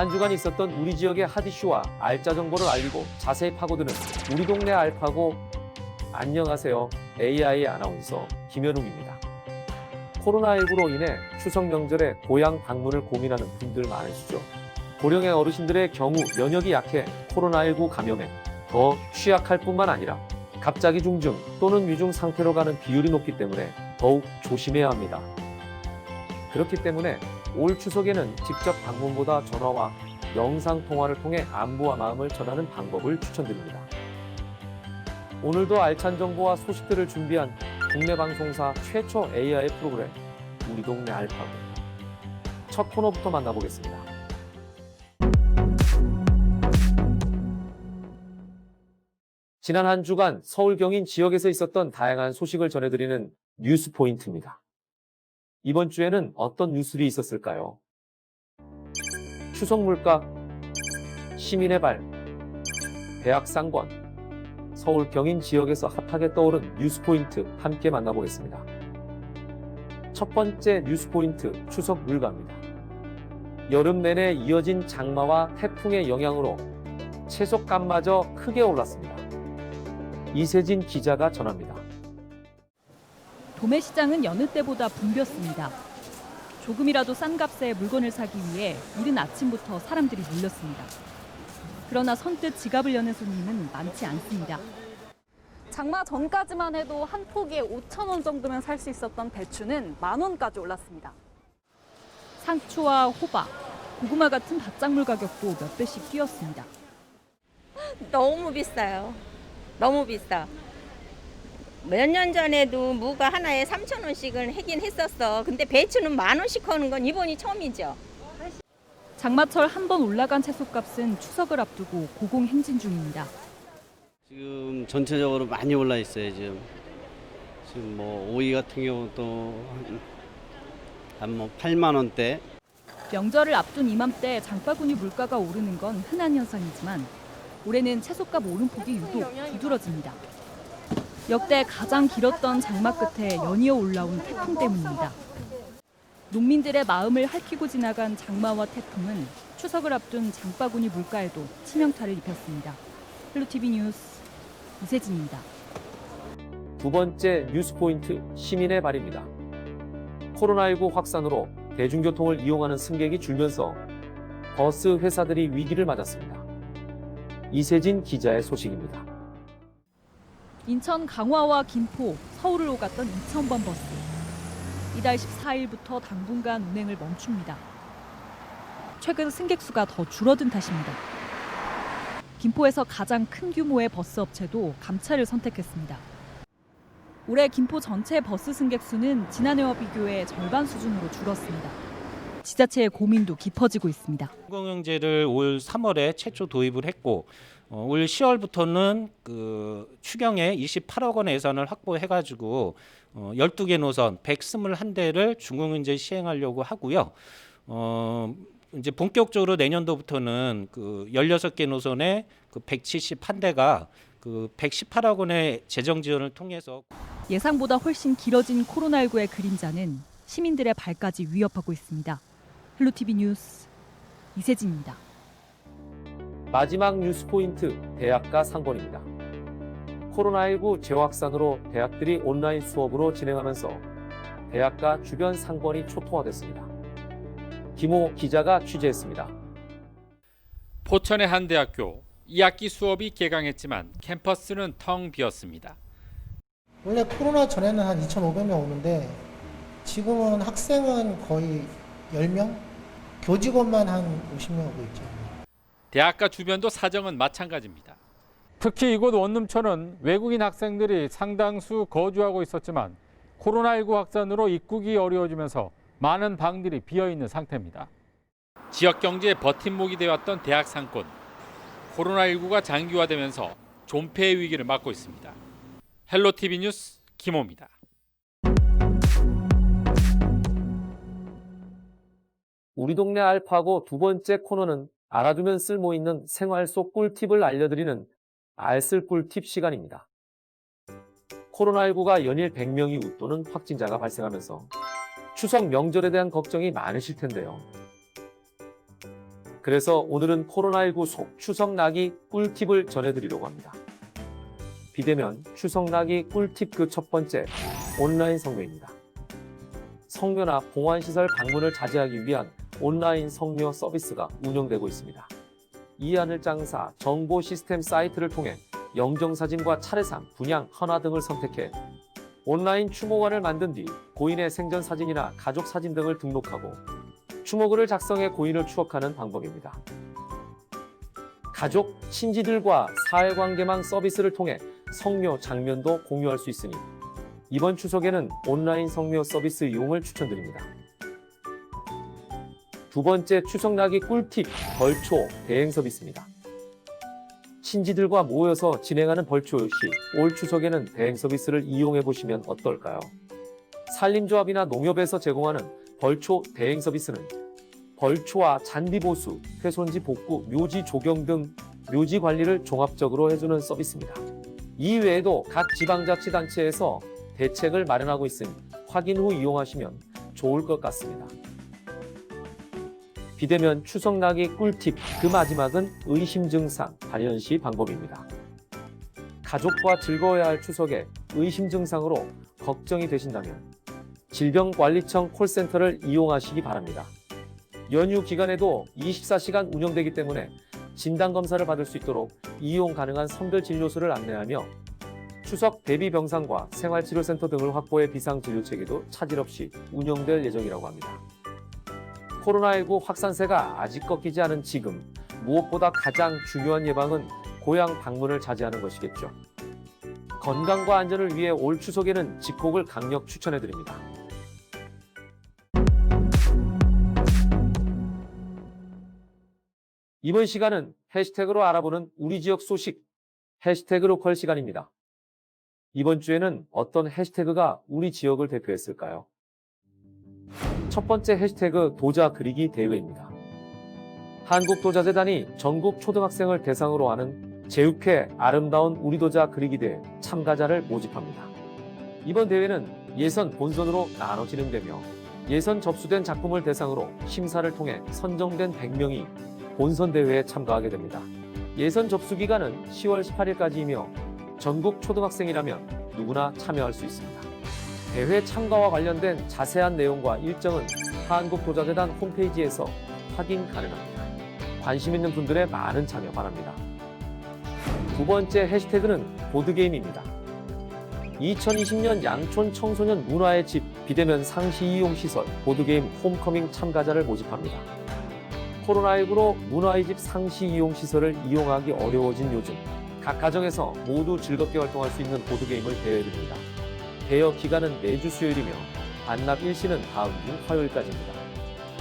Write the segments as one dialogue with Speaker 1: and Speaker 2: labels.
Speaker 1: 한 주간 있었던 우리 지역의 핫 이슈와 알짜 정보를 알리고 자세히 파고드는 우리 동네 알파고. 안녕하세요. AI 아나운서 김현웅입니다. 코로나19로 인해 추석 명절에 고향 방문을 고민하는 분들 많으시죠? 고령의 어르신들의 경우 면역이 약해 코로나19 감염에 더 취약할 뿐만 아니라 갑자기 중증 또는 위중 상태로 가는 비율이 높기 때문에 더욱 조심해야 합니다. 그렇기 때문에 올 추석에는 직접 방문보다 전화와 영상통화를 통해 안부와 마음을 전하는 방법을 추천드립니다. 오늘도 알찬 정보와 소식들을 준비한 국내 방송사 최초 AI 프로그램 우리 동네 알파고. 첫 코너부터 만나보겠습니다. 지난 한 주간 서울 경인 지역에서 있었던 다양한 소식을 전해드리는 뉴스 포인트입니다. 이번 주에는 어떤 뉴스들이 있었을까요? 추석 물가, 시민의 발, 대학 상권, 서울 경인 지역에서 핫하게 떠오른 뉴스 포인트 함께 만나보겠습니다. 첫 번째 뉴스 포인트, 추석 물가입니다. 여름 내내 이어진 장마와 태풍의 영향으로 채소값마저 크게 올랐습니다. 이세진 기자가 전합니다.
Speaker 2: 도매시장은 여느 때보다 붐볐습니다. 조금이라도 싼 값에 물건을 사기 위해 이른 아침부터 사람들이 몰렸습니다. 그러나 선뜻 지갑을 여는 손님은 많지 않습니다.
Speaker 3: 장마 전까지만 해도 한 포기에 5,000원 정도면 살 수 있었던 배추는 10,000원까지 올랐습니다.
Speaker 2: 상추와 호박, 고구마 같은 바짝물 가격도 몇 배씩 뛰었습니다.
Speaker 4: 너무 비싸요. 너무 비싸. 몇 년 전에도 무가 하나에 3,000원씩은 하긴 했었어. 근데 배추는 10,000원씩 하는 건 이번이 처음이죠.
Speaker 2: 장마철 한 번 올라간 채소값은 추석을 앞두고 고공행진 중입니다.
Speaker 5: 지금 전체적으로 많이 올라 있어요. 지금 뭐 오이 같은 경우도 한 8만 원대.
Speaker 2: 명절을 앞둔 이맘때 장바구니 물가가 오르는 건 흔한 현상이지만 올해는 채소값 오름폭이 유독 두드러집니다. 역대 가장 길었던 장마 끝에 연이어 올라온 태풍 때문입니다. 농민들의 마음을 핥히고 지나간 장마와 태풍은 추석을 앞둔 장바구니 물가에도 치명타를 입혔습니다. 헬로티비 뉴스 이세진입니다.
Speaker 1: 두 번째 뉴스 포인트, 시민의 발입니다. 코로나19 확산으로 대중교통을 이용하는 승객이 줄면서 버스 회사들이 위기를 맞았습니다. 이세진 기자의 소식입니다.
Speaker 2: 인천 강화와 김포, 서울을 오갔던 2,000번 버스. 이달 14일부터 당분간 운행을 멈춥니다. 최근 승객 수가 더 줄어든 탓입니다. 김포에서 가장 큰 규모의 버스 업체도 감차를 선택했습니다. 올해 김포 전체 버스 승객 수는 지난해와 비교해 절반 수준으로 줄었습니다. 지자체의 고민도 깊어지고 있습니다.
Speaker 6: 공공영제를 올 3월에 최초 도입을 했고 올 10월부터는 추경에 28억 원의 예산을 확보해가지고 12개 노선 121대를 중공영제 시행하려고 하고요. 이제 본격적으로 내년도부터는 16개 노선에 171대가 118억 원의 재정 지원을 통해서
Speaker 2: 예상보다 훨씬 길어진 코로나19의 그림자는 시민들의 발까지 위협하고 있습니다. 헬로티비 뉴스 이세진입니다.
Speaker 1: 마지막 뉴스 포인트, 대학가 상권입니다. 코로나19 재확산으로 대학들이 온라인 수업으로 진행하면서 대학가 주변 상권이 초토화됐습니다. 김호 기자가 취재했습니다.
Speaker 7: 포천의 한 대학교 2학기 수업이 개강했지만 캠퍼스는 텅 비었습니다.
Speaker 8: 원래 코로나 전에는 한 2,500명 오는데 지금은 학생은 거의 10명? 교직원만 한 50명 오고 있죠.
Speaker 7: 대학가 주변도 사정은 마찬가지입니다.
Speaker 9: 특히 이곳 원룸촌은 외국인 학생들이 상당수 거주하고 있었지만 코로나19 확산으로 입국이 어려워지면서 많은 방들이 비어있는 상태입니다.
Speaker 7: 지역 경제의 버팀목이 되었던 대학 상권. 코로나19가 장기화되면서 존폐의 위기를 맞고 있습니다. 헬로티비 뉴스 김호입니다.
Speaker 1: 우리 동네 알파고 두 번째 코너는 알아두면 쓸모있는 생활 속 꿀팁을 알려드리는 알쓸 꿀팁 시간입니다. 코로나19가 연일 100명이 웃도는 확진자가 발생하면서 추석 명절에 대한 걱정이 많으실 텐데요. 그래서 오늘은 코로나19 속 추석나기 꿀팁을 전해드리려고 합니다. 비대면 추석나기 꿀팁 그 첫 번째, 온라인 성묘입니다. 성묘나 봉환시설 방문을 자제하기 위한 온라인 성묘 서비스가 운영되고 있습니다. 이하늘장사 정보 시스템 사이트를 통해 영정사진과 차례상, 분양, 헌화 등을 선택해 온라인 추모관을 만든 뒤 고인의 생전 사진이나 가족 사진 등을 등록하고 추모글을 작성해 고인을 추억하는 방법입니다. 가족, 친지들과 사회관계망 서비스를 통해 성묘 장면도 공유할 수 있으니 이번 추석에는 온라인 성묘 서비스 이용을 추천드립니다. 두 번째 추석나기 꿀팁, 벌초 대행 서비스입니다. 친지들과 모여서 진행하는 벌초 시 올 추석에는 대행 서비스를 이용해 보시면 어떨까요? 산림조합이나 농협에서 제공하는 벌초 대행 서비스는 벌초와 잔디 보수, 훼손지 복구, 묘지 조경 등 묘지 관리를 종합적으로 해주는 서비스입니다. 이 외에도 각 지방자치단체에서 대책을 마련하고 있으니 확인 후 이용하시면 좋을 것 같습니다. 비대면 추석나기 꿀팁, 그 마지막은 의심 증상 발현 시 방법입니다. 가족과 즐거워야 할 추석에 의심 증상으로 걱정이 되신다면 질병관리청 콜센터를 이용하시기 바랍니다. 연휴 기간에도 24시간 운영되기 때문에 진단검사를 받을 수 있도록 이용 가능한 선별진료소를 안내하며 추석 대비 병상과 생활치료센터 등을 확보해 비상진료체계도 차질 없이 운영될 예정이라고 합니다. 코로나19 확산세가 아직 꺾이지 않은 지금 무엇보다 가장 중요한 예방은 고향 방문을 자제하는 것이겠죠. 건강과 안전을 위해 올 추석에는 집콕을 강력 추천해드립니다. 이번 시간은 해시태그로 알아보는 우리 지역 소식, 해시태그 로컬 시간입니다. 이번 주에는 어떤 해시태그가 우리 지역을 대표했을까요? 첫 번째 해시태그 도자 그리기 대회입니다. 한국도자재단이 전국 초등학생을 대상으로 하는 제6회 아름다운 우리 도자 그리기 대회 참가자를 모집합니다. 이번 대회는 예선, 본선으로 나눠 진행되며 예선 접수된 작품을 대상으로 심사를 통해 선정된 100명이 본선 대회에 참가하게 됩니다. 예선 접수 기간은 10월 18일까지이며 전국 초등학생이라면 누구나 참여할 수 있습니다. 대회 참가와 관련된 자세한 내용과 일정은 한국도자재단 홈페이지에서 확인 가능합니다. 관심 있는 분들의 많은 참여 바랍니다. 두 번째 해시태그는 보드게임입니다. 2020년 양촌 청소년 문화의 집 비대면 상시 이용 시설 보드게임 홈커밍 참가자를 모집합니다. 코로나19로 문화의 집 상시 이용 시설을 이용하기 어려워진 요즘 각 가정에서 모두 즐겁게 활동할 수 있는 보드게임을 대여해드립니다. 대여 기간은 매주 수요일이며 반납 일시는 다음 주 화요일까지입니다.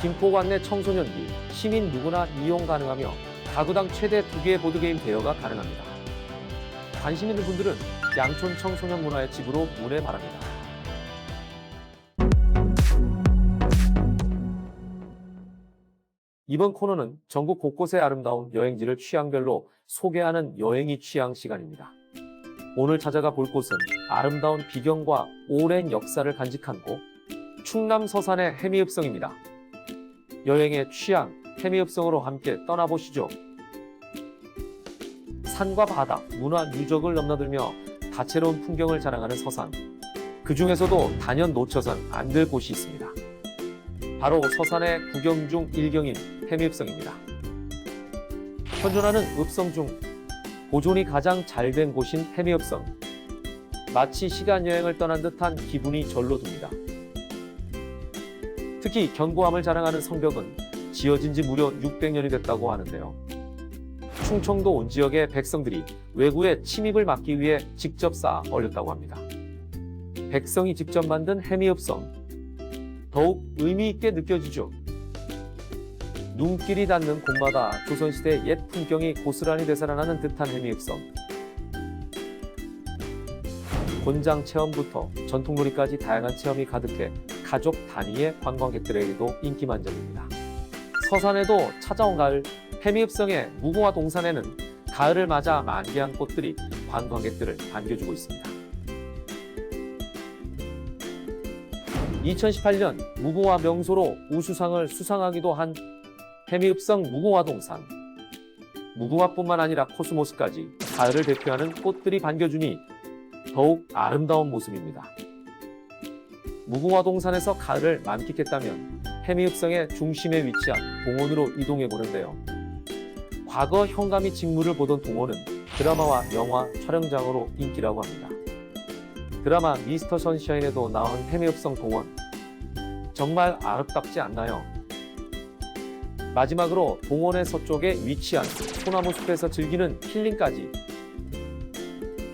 Speaker 1: 김포 관내 청소년기, 시민 누구나 이용 가능하며 가구당 최대 2개의 보드게임 대여가 가능합니다. 관심 있는 분들은 양촌 청소년 문화의 집으로 문의 바랍니다. 이번 코너는 전국 곳곳의 아름다운 여행지를 취향별로 소개하는 여행이 취향 시간입니다. 오늘 찾아가 볼 곳은 아름다운 비경과 오랜 역사를 간직한 곳, 충남 서산의 해미읍성입니다. 여행의 취향, 해미읍성으로 함께 떠나보시죠. 산과 바다, 문화, 유적을 넘나들며 다채로운 풍경을 자랑하는 서산. 그 중에서도 단연 놓쳐선 안 될 곳이 있습니다. 바로 서산의 구경 중 일경인 해미읍성입니다. 현존하는 읍성 중 보존이 가장 잘 된 곳인 해미읍성. 마치 시간 여행을 떠난 듯한 기분이 절로 듭니다. 특히 견고함을 자랑하는 성벽은 지어진 지 무려 600년이 됐다고 하는데요. 충청도 온 지역의 백성들이 외구의 침입을 막기 위해 직접 쌓아 올렸다고 합니다. 백성이 직접 만든 해미읍성. 더욱 의미 있게 느껴지죠. 눈길이 닿는 곳마다 조선시대의 옛 풍경이 고스란히 되살아나는 듯한 해미읍성. 곤장 체험부터 전통놀이까지 다양한 체험이 가득해 가족 단위의 관광객들에게도 인기 만점입니다. 서산에도 찾아온 가을, 해미읍성의 무궁화 동산에는 가을을 맞아 만개한 꽃들이 관광객들을 반겨주고 있습니다. 2018년 무궁화 명소로 우수상을 수상하기도 한 해미읍성 무궁화동산. 무궁화뿐만 아니라 코스모스까지 가을을 대표하는 꽃들이 반겨주니 더욱 아름다운 모습입니다. 무궁화동산에서 가을을 만끽했다면 해미읍성의 중심에 위치한 동원으로 이동해 보는데요. 과거 현감이 직무를 보던 동원은 드라마와 영화 촬영장으로 인기라고 합니다. 드라마 미스터 선샤인에도 나온 해미읍성 동원. 정말 아름답지 않나요? 마지막으로 동원의 서쪽에 위치한 소나무 숲에서 즐기는 힐링까지.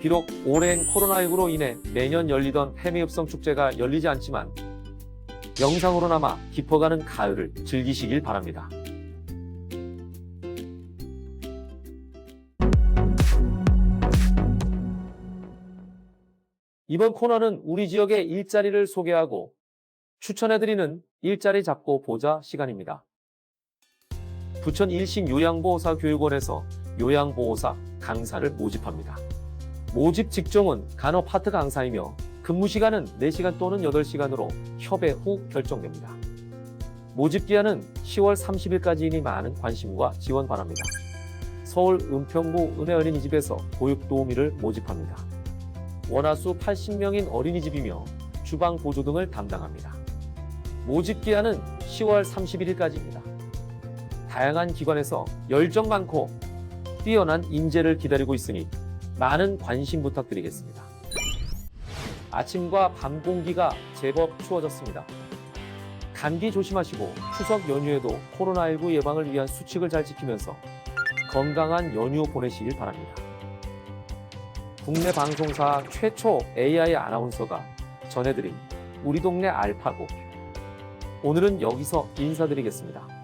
Speaker 1: 비록 올해엔 코로나19로 인해 매년 열리던 해미읍성 축제가 열리지 않지만 영상으로나마 깊어가는 가을을 즐기시길 바랍니다. 이번 코너는 우리 지역의 일자리를 소개하고 추천해드리는 일자리 잡고 보자 시간입니다. 부천 일신 요양보호사 교육원에서 요양보호사 강사를 모집합니다. 모집 직종은 간호 파트 강사이며 근무 시간은 4시간 또는 8시간으로 협의 후 결정됩니다. 모집 기한은 10월 30일까지이니 많은 관심과 지원 바랍니다. 서울 은평구 은혜어린이집에서 보육도우미를 모집합니다. 원화수 80명인 어린이집이며 주방 보조 등을 담당합니다. 모집 기한은 10월 31일까지입니다. 다양한 기관에서 열정 많고 뛰어난 인재를 기다리고 있으니 많은 관심 부탁드리겠습니다. 아침과 밤 공기가 제법 추워졌습니다. 감기 조심하시고 추석 연휴에도 코로나19 예방을 위한 수칙을 잘 지키면서 건강한 연휴 보내시길 바랍니다. 국내 방송사 최초 AI 아나운서가 전해드린 우리 동네 알파고. 오늘은 여기서 인사드리겠습니다.